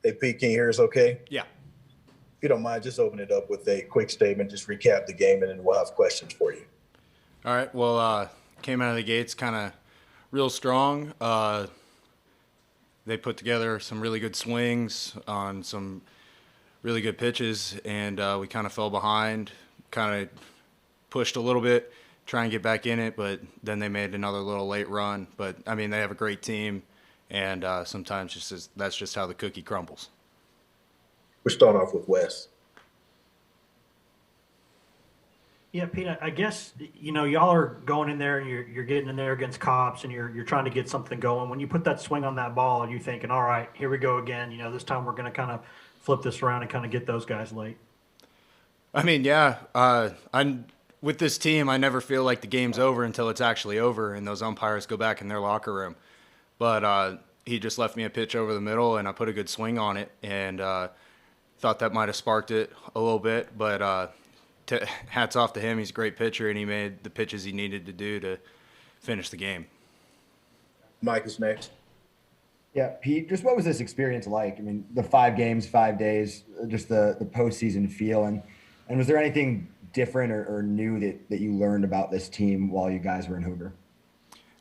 Hey, Pete, can you hear us okay? Yeah. If you don't mind, just open it up with a quick statement, just recap the game, and then we'll have questions for you. All right. Well, came out of the gates kind of real strong. They put together some really good swings on some really good pitches, and we kind of fell behind, kind of pushed a little bit, try and get back in it, but then they made another little late run. But, I mean, they have a great team, and sometimes that's just how the cookie crumbles. We're starting off with Wes. Yeah, Pete, I guess y'all are going in there and you're getting in there against cops and you're trying to get something going. When you put that swing on that ball, are you thinking, all right, here we go again? This time we're going to kind of flip this around and kind of get those guys late. I mean, yeah. I'm with this team. I never feel like the game's over until it's actually over, and those umpires go back in their locker room. But he just left me a pitch over the middle, and I put a good swing on it, and thought that might have sparked it a little bit. But hats off to him. He's a great pitcher, and he made the pitches he needed to do to finish the game. Mike is next. Yeah, Pete, just what was this experience like? I mean, the 5 games, 5 days, just the postseason feel. And was there anything different or new that you learned about this team while you guys were in Hoover?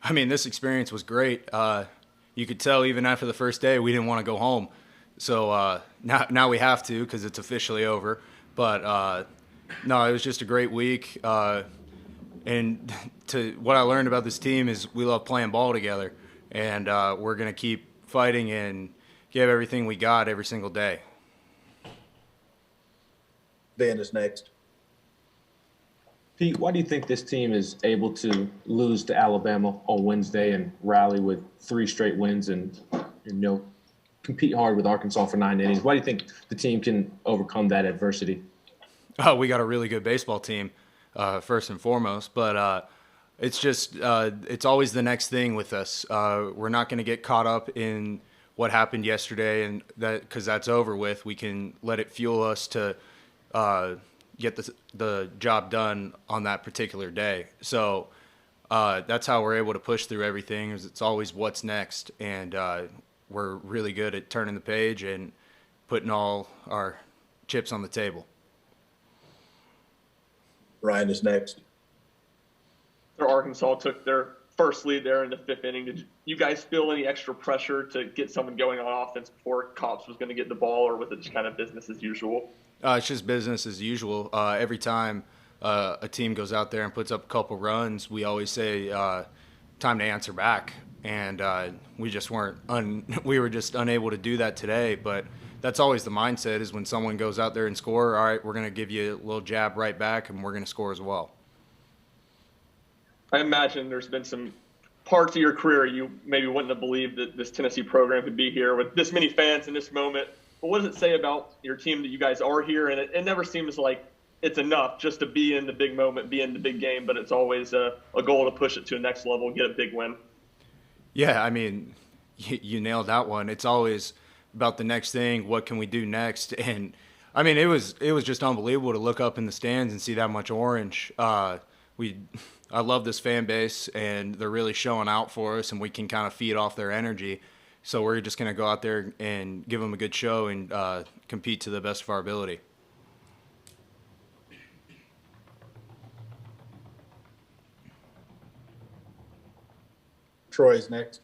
I mean, this experience was great. You could tell even after the first day we didn't want to go home. So now we have to because it's officially over. But no, it was just a great week. And what I learned about this team is we love playing ball together. And we're going to keep fighting and give everything we got every single day. Van is next. Pete, why do you think this team is able to lose to Alabama on Wednesday and rally with 3 straight wins and compete hard with Arkansas for 9 innings? Why do you think the team can overcome that adversity? Oh, we got a really good baseball team, first and foremost. But it's just it's always the next thing with us. We're not going to get caught up in what happened yesterday, and because that's over with. We can let it fuel us to get the job done on that particular day. So that's how we're able to push through everything. Is it's always what's next, and we're really good at turning the page and putting all our chips on the table. Ryan is next. Arkansas took their first lead there in the 5th inning. Did you guys feel any extra pressure to get someone going on offense before Cops was going to get the ball, or was it just kind of business as usual? It's just business as usual. Every time a team goes out there and puts up a couple runs, we always say time to answer back, and we just weren't. We were just unable to do that today. But that's always the mindset: is when someone goes out there and score, all right, we're going to give you a little jab right back, and we're going to score as well. I imagine there's been some parts of your career you maybe wouldn't have believed that this Tennessee program could be here with this many fans in this moment. But what does it say about your team that you guys are here? And it never seems like it's enough just to be in the big moment, be in the big game, but it's always a goal to push it to the next level, get a big win. Yeah, I mean, you nailed that one. It's always about the next thing. What can we do next? And I mean, it was just unbelievable to look up in the stands and see that much orange. I love this fan base, and they're really showing out for us, and we can kind of feed off their energy. So we're just going to go out there and give them a good show and compete to the best of our ability. Troy is next.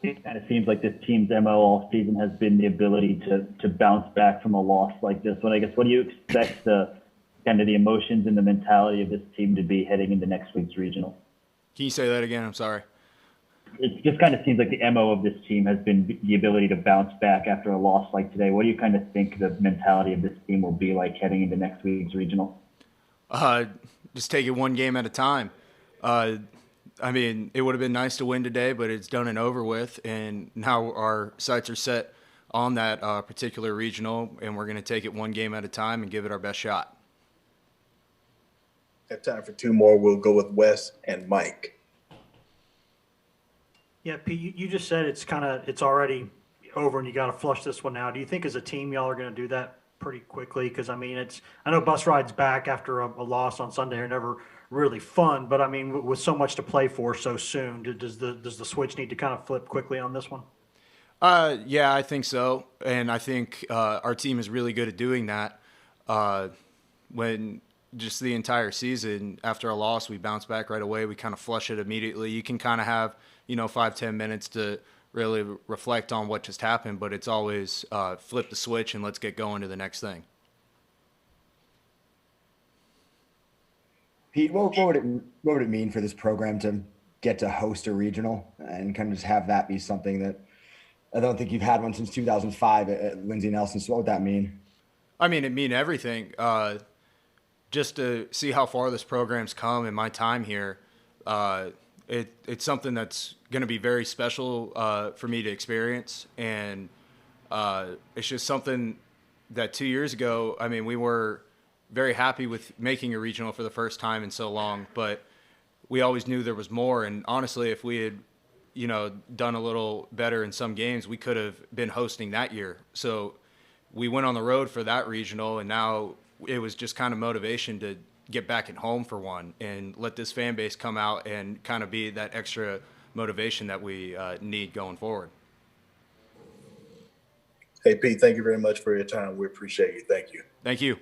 It kind of seems like this team's MO all season has been the ability to bounce back from a loss like this one. I guess, what do you expect kind of the emotions and the mentality of this team to be heading into next week's regional? Can you say that again? I'm sorry. It just kind of seems like the MO of this team has been the ability to bounce back after a loss like today. What do you kind of think the mentality of this team will be like heading into next week's regional? Just take it one game at a time. I mean, it would have been nice to win today, but it's done and over with, and now our sights are set on that particular regional, and we're going to take it one game at a time and give it our best shot. Have time for 2 more. We'll go with Wes and Mike. Yeah, Pete, you just said it's already over and you got to flush this one out. Do you think as a team y'all are going to do that pretty quickly? Because I mean, I know bus rides back after a loss on Sunday are never really fun, but I mean, with so much to play for so soon, does the switch need to kind of flip quickly on this one? Yeah, I think so, and I think our team is really good at doing that. When just the entire season after a loss, we bounce back right away. We kind of flush it immediately. You can kind of have 5-10 minutes to really reflect on what just happened, but it's always flip the switch and let's get going to the next thing. Pete, what would it mean for this program to get to host a regional and kind of just have that be something that I don't think you've had one since 2005 at Lindsey Nelson. So what would that mean? I mean, it mean everything. Just to see how far this program's come in my time here, it's something that's going to be very special for me to experience, and it's just something that 2 years ago, I mean, we were very happy with making a regional for the first time in so long, but we always knew there was more. And honestly, if we had done a little better in some games, we could have been hosting that year. So we went on the road for that regional, and now it was just kind of motivation to get back at home for one and let this fan base come out and kind of be that extra motivation that we need going forward. Hey, Pete, thank you very much for your time. We appreciate you. Thank you. Thank you.